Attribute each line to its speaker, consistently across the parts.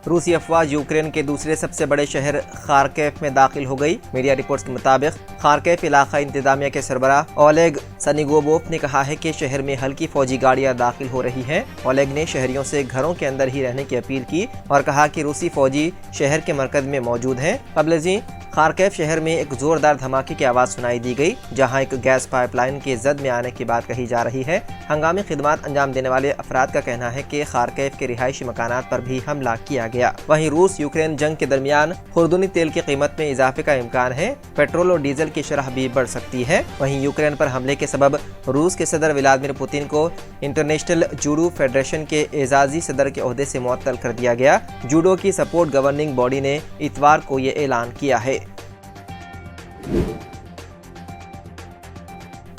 Speaker 1: रूसी अफवाज यूक्रेन के दूसरे सबसे बड़े शहर खार्किव में दाखिल हो गई। मीडिया रिपोर्ट्स के मुताबिक खार्किव इलाका इंतजामिया के सरबराह ओलेग सनिगोबोव ने कहा है कि शहर में हल्की फौजी गाड़ियां दाखिल हो रही हैं। ओलेग ने शहरियों से घरों के अंदर ही रहने की अपील की और कहा कि रूसी फौजी शहर के मरकज में मौजूद हैं। कबल खार्किव शहर में एक जोरदार धमाके की आवाज़ सुनाई दी गई, जहां एक गैस पाइपलाइन के जद में आने की बात कही जा रही है। हंगामी खिदमत अंजाम देने वाले अफराद का कहना है कि खार्किव के रिहायशी मकानात पर भी हमला किया गया। वहीं रूस यूक्रेन जंग के दरमियान खुर्दुनी तेल की कीमत में इजाफे का इम्कान है। पेट्रोल और डीजल की शरह भी बढ़ सकती है। वहीं यूक्रेन पर हमले के सबब रूस के सदर व्लादिमीर पुतिन को इंटरनेशनल जूडो फेडरेशन के एजाजी सदर के ओहदे से मुअत्तल कर दिया गया। जूडो की सपोर्ट गवर्निंग बॉडी ने इतवार को ये ऐलान किया है।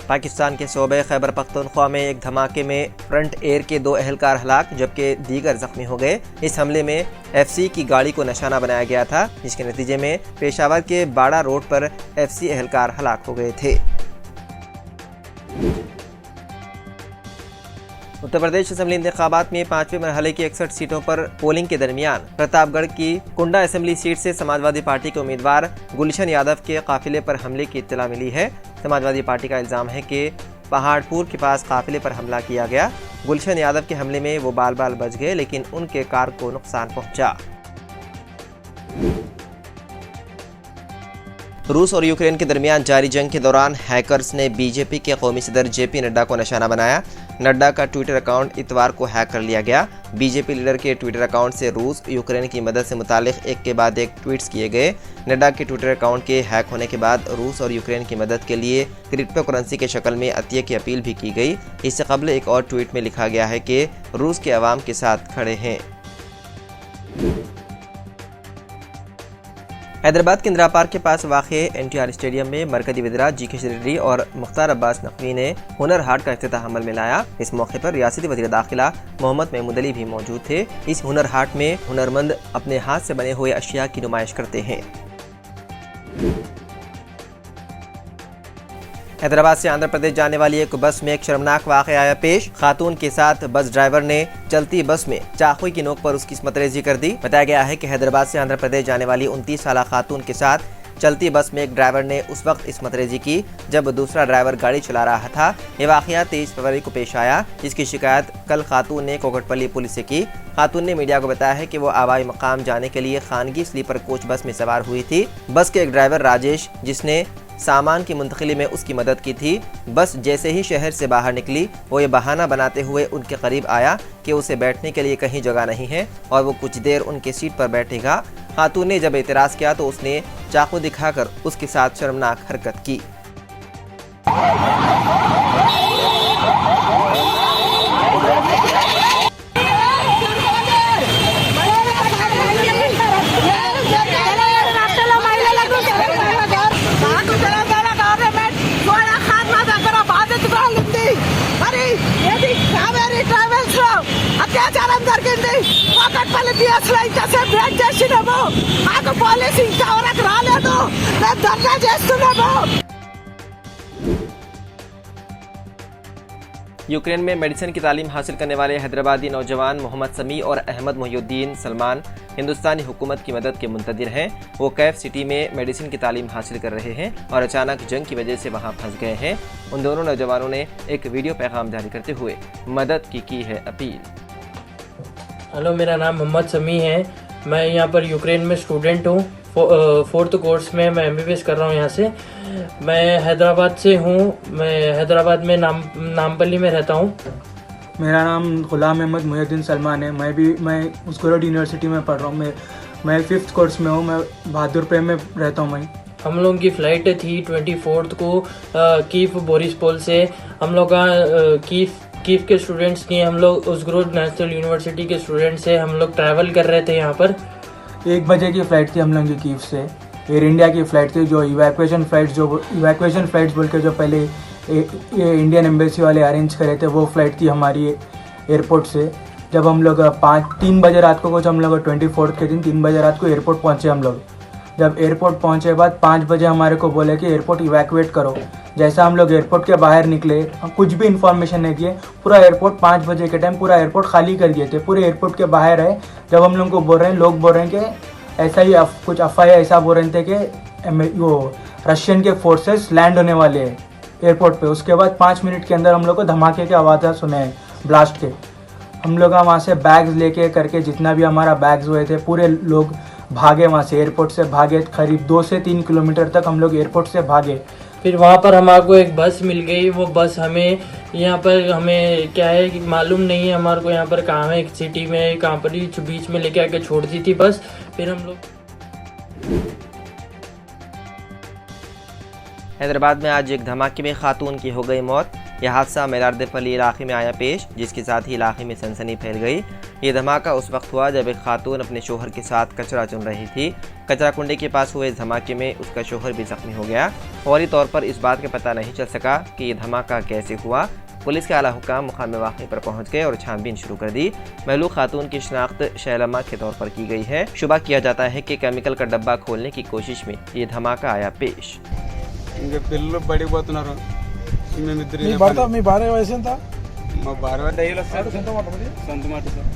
Speaker 1: पाकिस्तान के सूबे खैबर पख्तूनख्वा में एक धमाके में फ्रंट एयर के 2 एहलकार हलाक जबकि दीगर जख्मी हो गए। इस हमले में FC की गाड़ी को निशाना बनाया गया था, जिसके नतीजे में पेशावर के बाड़ा रोड पर FC एहलकार हलाक हो गए थे। उत्तर प्रदेश असेंबली इंतखाबात में 5वें मरहले की 61 सीटों पर पोलिंग के दरमियान प्रतापगढ़ की कुंडा असेंबली सीट से समाजवादी पार्टी के उम्मीदवार गुलशन यादव के काफिले पर हमले की इत्तला मिली है। समाजवादी पार्टी का इल्जाम है कि पहाड़पुर के पास काफिले पर हमला किया गया। गुलशन यादव के हमले में वो बाल बाल बच गए, लेकिन उनके कार को नुकसान पहुंचा। रूस और यूक्रेन के दरमियान जारी जंग के दौरान हैकर्स ने बीजेपी के कौमी सदर JP नड्डा को निशाना बनाया। नड्डा का ट्विटर अकाउंट इतवार को हैक कर लिया गया। बीजेपी लीडर के ट्विटर अकाउंट से रूस यूक्रेन की मदद से मुतालिक एक के बाद एक ट्वीट्स किए गए। नड्डा के ट्विटर अकाउंट के हैक होने के बाद रूस और यूक्रेन की मदद के लिए क्रिप्टो करेंसी के शक्ल में अतिये की अपील भी की गई। इससे कबल एक और ट्वीट में लिखा गया है कि रूस के अवाम के साथ खड़े हैं। हैदराबाद के इंदिरा पार्क के पास वाक़े NTR स्टेडियम में मरकजी वज़ीर GK रेड्डी और मुख्तार अब्बास नकवी ने हुनर हाट का इफ्तिताह अमल में लाया। इस मौके पर रियासती वज़ीर दाखिला मोहम्मद महमूद अली भी मौजूद थे। इस हुनर हाट में हुनरमंद अपने हाथ से बने हुए अशिया की नुमाइश करते हैं। हैदराबाद से आंध्र प्रदेश जाने वाली एक बस में एक शर्मनाक वाक़या आया पेश। खातून के साथ बस ड्राइवर ने चलती बस में चाकू की नोक पर उसकी इस्मतरेज़ी कर दी। बताया गया है कि हैदराबाद से आंध्र प्रदेश जाने वाली 29 साला खातून के साथ चलती बस में एक ड्राइवर ने उस वक्त इस्मतरेज़ी की जब दूसरा ड्राइवर गाड़ी चला रहा था। ये वाक़या 23 फरवरी को पेश आया, जिसकी शिकायत कल खातून ने कोकटपल्ली पुलिस से की। खातून ने मीडिया को बताया है कि वो आवाई मकाम जाने के लिए खानगी स्लीपर कोच बस में सवार हुई थी। बस के एक ड्राइवर राजेश, जिसने सामान की मुंतकिली में उसकी मदद की थी, बस जैसे ही शहर से बाहर निकली वो ये बहाना बनाते हुए उनके करीब आया कि उसे बैठने के लिए कहीं जगह नहीं है और वो कुछ देर उनके सीट पर बैठेगा। खातून ने जब एतराज़ किया तो उसने चाकू दिखाकर उसके साथ शर्मनाक हरकत की।
Speaker 2: అత్యాచారం జరిగింది. కోకట్పల్లి DSలో ఇంతసేపు బ్రేక్ చేసినాము. మాకు పోలీసు ఇంతవరకు రాలేదు. మేము ధర్నా చేస్తున్నాము.
Speaker 1: यूक्रेन में मेडिसिन की तालीम हासिल करने वाले हैदराबादी नौजवान मोहम्मद समी और अहमद मोहिउद्दीन सलमान हिंदुस्तानी हुकूमत की मदद के मुंतज़िर हैं। वो कैफ सिटी में मेडिसिन की तालीम हासिल कर रहे हैं और अचानक जंग की वजह से वहां फंस गए हैं। उन दोनों नौजवानों ने एक वीडियो पैगाम जारी करते हुए मदद की है अपील।
Speaker 3: हेलो, मेरा नाम मोहम्मद समी है। मैं यहाँ पर यूक्रेन में स्टूडेंट हूँ। 4th कोर्स में मैं MBBS कर रहा हूँ यहाँ से। मैं हैदराबाद से हूँ। मैं हैदराबाद में नामपल्ली में रहता हूँ।
Speaker 4: मेरा नाम गुलाम अहमद मोहिउद्दीन सलमान है। मैं उस्कूरोड यूनिवर्सिटी में पढ़ रहा हूँ। मैं 5th कोर्स में हूँ। मैं बहादुरपुर में रहता हूँ। मैं
Speaker 3: हम लोगों की फ़्लाइट थी 24 को कीव बोरिसपोल से। हम लोग का कीव के स्टूडेंट्स नहीं, हम लोग उस्कूरोड नेशनल यूनिवर्सिटी के स्टूडेंट्स से हम लोग ट्रैवल कर रहे थे। यहाँ पर
Speaker 4: 1 बजे की फ़्लाइट थी हम लोगों की कीव से। एयर इंडिया की फ़्लाइट थी, जो इवैक्यूएशन फ़्लाइट्स बोल के जो पहले ये इंडियन एम्बेसी वाले अरेंज करे थे, वो फ़्लाइट थी हमारी एयरपोर्ट से। जब हम लोग 3 बजे रात को कुछ हम लोग 24 के दिन 3 बजे रात को एयरपोर्ट पहुँचे हम लोग। जब एयरपोर्ट पहुँचे बाद 5 बजे हमारे को बोले कि एयरपोर्ट इवैक्यूएट करो। जैसा हम लोग एयरपोर्ट के बाहर निकले, कुछ भी इन्फॉर्मेशन नहीं दिए, पूरा एयरपोर्ट 5 बजे के टाइम पूरा एयरपोर्ट खाली कर दिए थे। पूरे एयरपोर्ट के बाहर है, जब हम लोग को बोल रहे हैं, लोग बोल रहे हैं कि ऐसा ही कुछ अफवाह ऐसा बोल रहे थे कि वो रशियन के फोर्सेस लैंड होने वाले हैं एयरपोर्ट पे। उसके बाद 5 मिनट के अंदर हम लोग को धमाके के आवाज़ सुने हैं ब्लास्ट के। हम लोग वहाँ से बैग्स लेके करके जितना भी हमारा बैग्स हुए थे पूरे लोग भागे वहाँ से, एयरपोर्ट से भागे। करीब 2 से 3 किलोमीटर तक हम लोग एयरपोर्ट से भागे।
Speaker 3: फिर वहाँ पर हमारे को एक बस मिल गई। वो बस हमें यहाँ पर हमें क्या है कि मालूम नहीं है हमारे को यहाँ पर कहाँ है, एक सिटी में कहाँ पर ही बीच में लेके आके छोड़ दी थी बस। फिर हम लोग
Speaker 1: हैदराबाद में आज एक धमाके में खातून की हो गई मौत। यह हादसा मेलारदेपल्ली इलाके में आया पेश, जिसके साथ ही इलाके में सनसनी फैल गई। ये धमाका उस वक्त हुआ जब एक खातून अपने शोहर के साथ कचरा चुन रही थी। कचरा कुंडे के पास हुए इस धमाके में उसका शोहर भी जख्मी हो गया। फौरी तौर पर इस बात का पता नहीं चल सका कि ये धमाका कैसे हुआ। पुलिस के आला हुक्काम मुकाम वाक़े पर पहुंच गए और छानबीन शुरू कर दी। महलूक खातून की शिनाख्त शैलमा के तौर पर की गई है। शुबा किया जाता है कि केमिकल का डब्बा खोलने की कोशिश में ये धमाका आया पेश।
Speaker 5: ఇంకా పిల్లలు బడికి పోతున్నారు మేమిద్దరు
Speaker 6: మీ భార్య వయసు ఎంత?
Speaker 5: మా భార్య డైలీ వస్తారు సొంత మాట సార్